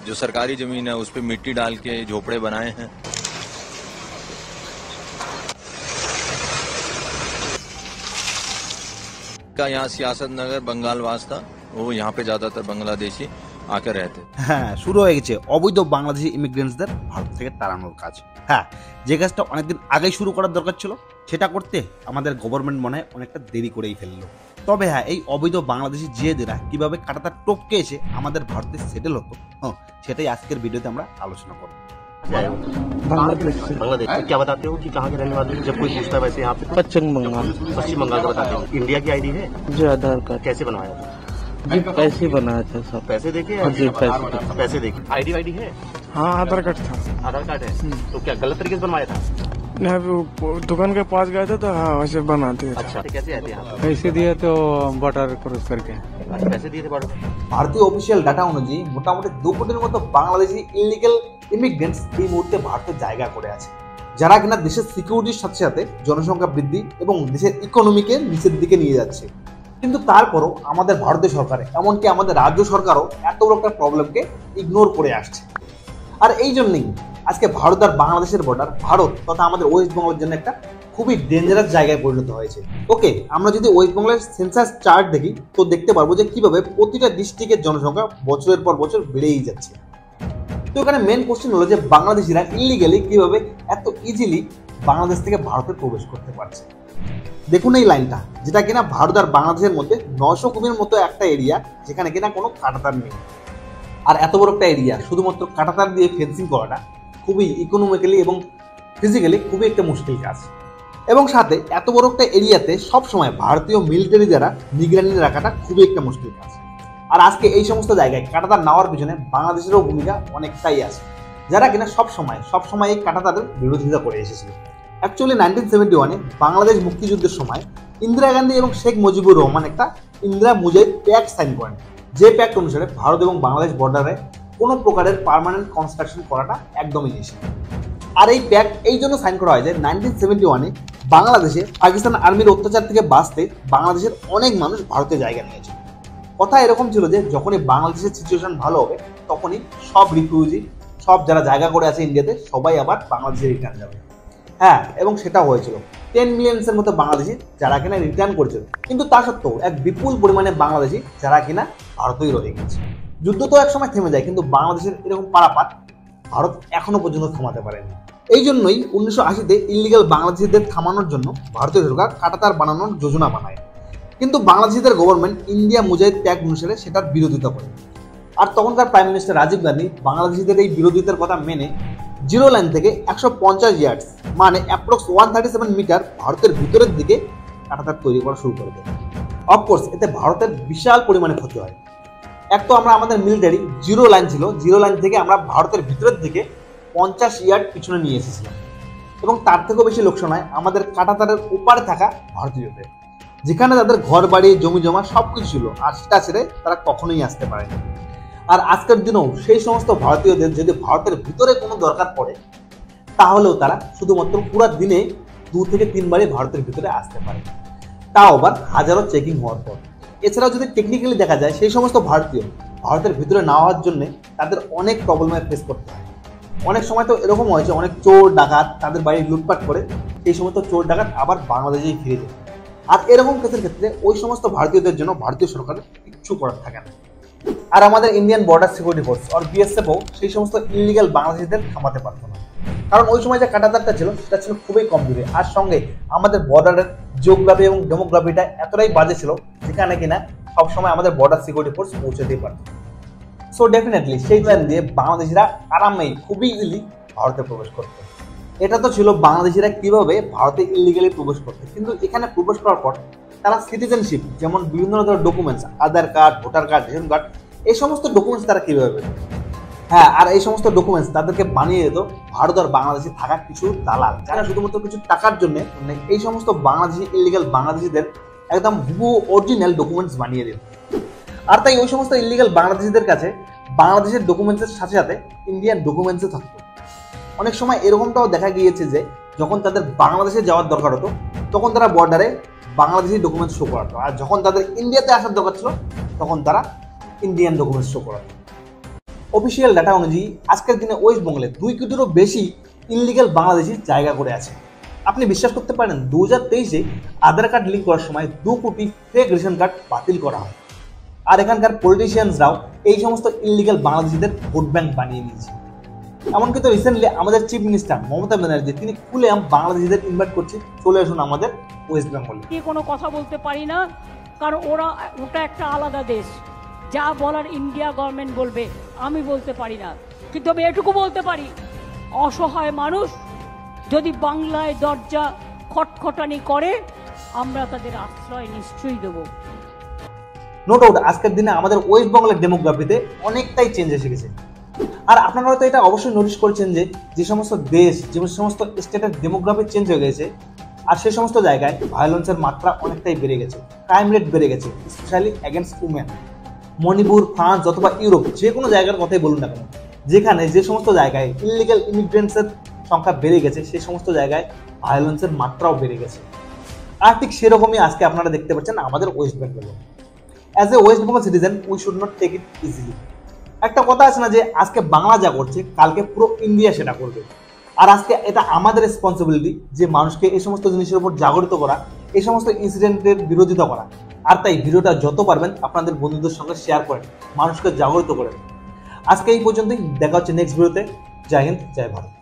जो सरकारी जमीन है उस पर मिट्टी डाल के झोपड़े बनाए हैं। का यहाँ सियासत नगर बंगाल वास था, वो यहाँ पे ज्यादातर बांग्लादेशी आकर रहते। হ্যাঁ, শুরু হয়ে গেছে অবৈধ বাংলাদেশি ইমিগ্রেন্টসদের ভারত থেকে তাড়ানোর কাজ। হ্যাঁ, যে কাজটা অনেকদিন আগেই শুরু করার দরকার ছিল, সেটা করতে আমাদের গভর্নমেন্ট মনে হয় অনেকটা দেরি করেই ফেললো। তবে হ্যাঁ, এই অবৈধ বাংলাদেশি জিএদেরা কিভাবে কাঁটাতার টপকে এসে আমাদের ভারতে সেটেল হতো, সেটাই আজকের ভিডিওতে আমরা আলোচনা করব। बांग्लादेश क्या बताते हो कि कहाँ के रहने वाले हैं? जब कोई पूछता है वैसे यहाँ पे पश्चिम बंगाल पश्चिम बंगाल का बताते हो। इंडिया की आईडी है? जो आधार कार्ड कैसे बनवाया था? जी पैसे बनाए थे सब। पैसे देके या जी, पैसे। पैसे देके। आईडी है? हाँ आधार कार्ड था। आधार कार्ड है तो क्या गलत तरीके से बनवाया था? नहीं अभी वो दुकान के पास गए थे तो हाँ वैसे बनाते थे। अच्छा कैसे आए थे यहाँ? पैसे दिए तो बॉर्डर क्रॉस करके। अच्छा, पैसे दिए थे बॉर्डर। ভারতীয় অফিসিয়াল ডাটা অনুযায়ী মোটামুটি 2 কোটির মতো বাংলাদেশি ইলিগাল ইমিগ্রেন্টস এই মুহূর্তে ভারতে জায়গা করে আছে, যারা কিনা দেশের সিকিউরিটির সাথে সাথে জনসংখ্যা বৃদ্ধি এবং দেশের ইকোনমিকে নিচের দিকে নিয়ে যাচ্ছে। কিন্তু তারপরও আমাদের ভারতীয় সরকার, এমনকি আমাদের রাজ্য সরকারও এত বড় একটা প্রবলেমকে ইগনোর করে আসছে। আর এই জন্যই আজকে ভারত আর বাংলাদেশের বর্ডার ভারত তথা আমাদের ওয়েস্ট বেঙ্গলের জন্য একটা খুবই ডেঞ্জারাস জায়গায় পরিণত হয়েছে। ওকে, আমরা যদি ওয়েস্ট বেঙ্গলের সেন্সাস চার্ট দেখি তো দেখতে পারবো যে কিভাবে প্রতিটা ডিস্ট্রিক্টের জনসংখ্যা বছরের পর বছর বেড়েই যাচ্ছে। তো এখানে মেন কোশ্চেন হলো যে বাংলাদেশিরা ইলিগালি কিভাবে এত ইজিলি বাংলাদেশ থেকে ভারতে প্রবেশ করতে পারছে। দেখুন এই লাইনটা, যেটা কিনা ভারত আর বাংলাদেশের মধ্যে 900 কিমির মতো একটা এরিয়া, যেখানে কিনা কোনো কাঁটাতার নেই। আর এত বড় একটা এরিয়া শুধুমাত্র কাঁটাতার দিয়ে ফেন্সিং করাটা খুবই ইকোনমিক্যালি এবং ফিজিক্যালি খুবই একটা মুশকিল কাজ। এবং সাথে এত বড় একটা এরিয়াতে সবসময় ভারতীয় মিলিটারি দ্বারা নিগরানি রাখাটা খুবই একটা মুশকিল কাজ। আর আজকে এই সমস্ত জায়গায় কাঁটাতার নেওয়ার পিছনে বাংলাদেশেরও ভূমিকা অনেকটাই আছে, যারা কিনা সবসময় এই কাঁটাতারের বিরোধিতা করে এসেছিল। অ্যাকচুয়ালি 1971-এ বাংলাদেশ মুক্তিযুদ্ধের সময় ইন্দিরা গান্ধী এবং শেখ মুজিবুর রহমান একটা ইন্দিরা মুজাহিদ প্যাক্ট সাইন করেন, যে প্যাক্ট অনুসারে ভারত এবং বাংলাদেশ বর্ডারে কোনো প্রকারের পার্মানেন্ট কনস্ট্রাকশন করাটা একদমই নিষেধ। আর এই প্যাক্ট এই জন্য সাইন করা হয় যে 1971-এ বাংলাদেশে পাকিস্তান আর্মির অত্যাচার থেকে বাঁচতে বাংলাদেশের অনেক মানুষ ভারতে জায়গা নিয়েছে। কথা এরকম ছিল যে যখনই বাংলাদেশের সিচুয়েশন ভালো হবে তখনই সব রিফিউজি, সব যারা জায়গা করে আছে ইন্ডিয়াতে, সবাই আবার বাংলাদেশে রিটার্ন যাবে। হ্যাঁ, এবং সেটা হয়েছিল। 10 মিলিয়নসের মতো বাংলাদেশি যারা কিনা রিটার্ন করেছিল, কিন্তু তা সত্ত্বেও এক বিপুল পরিমাণে বাংলাদেশি যারা কিনা ভারতেই রয়ে গেছে। যুদ্ধ তো একসময় থেমে যায়, কিন্তু বাংলাদেশের এরকম পারাপার ভারত এখনো পর্যন্ত থামাতে পারেনি। এই জন্যই 1980-তে ইলিগাল বাংলাদেশিদের থামানোর জন্য ভারতীয় সরকার কাঁটাতার বানানোর যোজনা বানায়। কিন্তু বাংলাদেশিদের গভর্নমেন্ট ইন্ডিয়া মুজাহিদ প্যাক্ট অনুসারে সেটার বিরোধিতা করে। আর তখনকার প্রাইম মিনিস্টার রাজীব গান্ধী বাংলাদেশিদের এই বিরোধিতার কথা মেনে 0 লাইন থেকে 150 ইয়ার্ডস মানে অ্যাপ্রক্স 137 মিটার ভারতের ভিতরের দিকে কাঁটাতার তৈরি করা শুরু করে দেয়। অফকোর্স এতে ভারতের বিশাল পরিমাণে ক্ষতি হয়। এক তো আমরা আমাদের মিলিটারি 0 লাইন ছিল, 0 লাইন থেকে আমরা ভারতের ভিতরের দিকে 50 ইয়ার্ড পিছনে নিয়ে এসেছিলাম। এবং তার থেকেও বেশি লোকসান হয় আমাদের কাঁটাতারের ওপারে থাকা ভারতীয়দের, যেখানে তাদের ঘর বাড়ি জমি জমা সবকিছু ছিল, আর সেটা ছেড়ে তারা কখনোই আসতে পারেনি। আর আজকের দিনেও সেই সমস্ত ভারতীয়দের যদি ভারতের ভিতরে কোনো দরকার পড়ে, তাহলেও তারা শুধুমাত্র পুরো দিনে 2 থেকে 3 বারই ভারতের ভিতরে আসতে পারে, তাও আবার হাজারো চেকিং হওয়ার পর। এছাড়াও যদি টেকনিক্যালি দেখা যায়, সেই সমস্ত ভারতীয় ভারতের ভিতরে না হওয়ার জন্য তাদের অনেক প্রবলেমের ফেস করতে হয়। অনেক সময় তো এরকম হয়েছে, অনেক চোর ডাকাত তাদের বাড়ি লুটপাট করে সেই সমস্ত চোর ডাকাত আবার বাংলাদেশেই ফিরে যায়। আর এরকম কেসের ক্ষেত্রে ওই সমস্ত ভারতীয়দের জন্য ভারতীয় সরকারের কিচ্ছু করার থাকে না। আর আমাদের ইন্ডিয়ান বর্ডার সিকিউরিটি ফোর্স আর বিএসএফও সেই সমস্ত ইলিগাল বাংলাদেশিদের থামাতে পারতো না, কারণ ওই সময় যে কাঁটাতারটা ছিল সেটা ছিল খুবই কম দূরে। আর সঙ্গে আমাদের বর্ডারের জিওগ্রাফি এবং ডেমোগ্রাফিটা এতটাই বাজে ছিল, যেখানে কিনা সবসময় আমাদের বর্ডার সিকিউরিটি ফোর্স পৌঁছাতেই পারত। সো ডেফিনেটলি সেই প্ল্যান দিয়ে বাংলাদেশিরা আরামেই খুবই ইজিলি ভারতে প্রবেশ করত। এটা তো ছিল বাংলাদেশিরা কিভাবে ভারতে ইলিগালি প্রবেশ করতে, কিন্তু এখানে প্রবেশ করার পর তারা সিটিজেনশিপ, যেমন বিভিন্ন ধরনের documents, Aadhaar card, voter card, ration card, এই সমস্ত ডকুমেন্টস তারা কীভাবে পেত। হ্যাঁ, আর এই সমস্ত ডকুমেন্টস তাদেরকে বানিয়ে দিত ভারত আর বাংলাদেশে থাকা কিছু দালাল, যারা শুধুমাত্র কিছু টাকার জন্য এই সমস্ত বাংলাদেশি ইলিগাল বাংলাদেশিদের একদম হুবহু অরিজিনাল ডকুমেন্টস বানিয়ে দিত। আর তাই ওই সমস্ত ইলিগাল বাংলাদেশিদের কাছে বাংলাদেশের ডকুমেন্টসের সাথে সাথে ইন্ডিয়ান ডকুমেন্টসও থাকতো। অনেক সময় এরকমটাও দেখা গিয়েছে যে যখন তাদের বাংলাদেশে যাওয়ার দরকার হতো, তখন তারা বর্ডারে বাংলাদেশি ডকুমেন্টস শো করাতো, আর যখন তাদের ইন্ডিয়াতে আসার দরকার ছিল তখন তারা ইন্ডিয়ান ডকুমেন্টস শো করাতো। অফিসিয়াল ডাটা অনুযায়ী আজকের দিনে ওয়েস্ট বেঙ্গলে 2 কোটিরও বেশি ইনলিগাল বাংলাদেশি জায়গা করে আছে। আপনি বিশ্বাস করতে পারেন 2023-এ আধার কার্ড লিঙ্ক করার সময় 2 কোটি ফেক রেশন কার্ড বাতিল করা হয়। আর এখানকার পলিটিশিয়ানসরাও এই সমস্ত ইনলিগাল বাংলাদেশিদের ভোট ব্যাংক বানিয়ে নিয়েছে। এমনকি তো রিসেন্টলি আমাদের চিফ মিনিস্টার মমতা ব্যানার্জি তিনি খুলেআম বাংলাদেশিদের ইনভাইট করছে, চলে আসুন আমাদের ওয়েস্ট বেঙ্গলে। কোনো কথা বলতে পারি না, কারণ ওটা একটা আলাদা দেশ। যা বলার ইন্ডিয়া গভর্নমেন্ট বলবে, আমি বলতে পারি না। কিন্তু আমি এটুকু বলতে পারি, অসহায় মানুষ যদি বাংলায় দরজা খটখটানি করে, আমরা তাদের আশ্রয় নিশ্চয়ই দেবো। নো ডাউট আজকের দিনে আমাদের ওয়েস্ট বেঙ্গলের ডেমোগ্রাফিতে অনেকটাই চেঞ্জ এসে গেছে। আর আপনারা হয়তো এটা অবশ্যই নোটিস করেছেন যে সমস্ত দেশ, যে সমস্ত স্টেটের ডেমোগ্রাফি চেঞ্জ হয়ে গেছে, আর সেই সমস্ত জায়গায় ভায়োলেন্সের মাত্রা অনেকটাই বেড়ে গেছে, ক্রাইম রেট বেড়ে গেছে, specially against women. Manipur, France অথবা ইউরোপ যে কোনো জায়গার কথাই বলুন না কেন, যেখানে যে সমস্ত জায়গায় ইললিগাল ইমিগ্রেন্টসের সংখ্যা বেড়ে গেছে, সেই সমস্ত জায়গায় ভায়োলেন্সের মাত্রাও বেড়ে গেছে। আর ঠিক সেরকমই আজকে আপনারা দেখতে পাচ্ছেন আমাদের ওয়েস্ট বেঙ্গলে। As a West Bengal citizen we should not take it easily. একটা কথা আছে না যে আজকে বাংলা যা করছে কালকে পুরো ইন্ডিয়া সেটা করবে। আর আজকে এটা আমাদের রেসপন্সিবিলিটি যে মানুষকে এই সমস্ত জিনিসের উপর জাগরিত করা, এই সমস্ত ইনসিডেন্টের বিরোধিতা করা। আর তাই ভিডিওটা যত পারবেন আপনাদের বন্ধুদের সঙ্গে শেয়ার করেন, মানুষকে জাগরিত করেন। আজকে এই পর্যন্তই, দেখা হচ্ছে নেক্সট ভিডিওতে। জয় হিন্দ, জয় ভারত।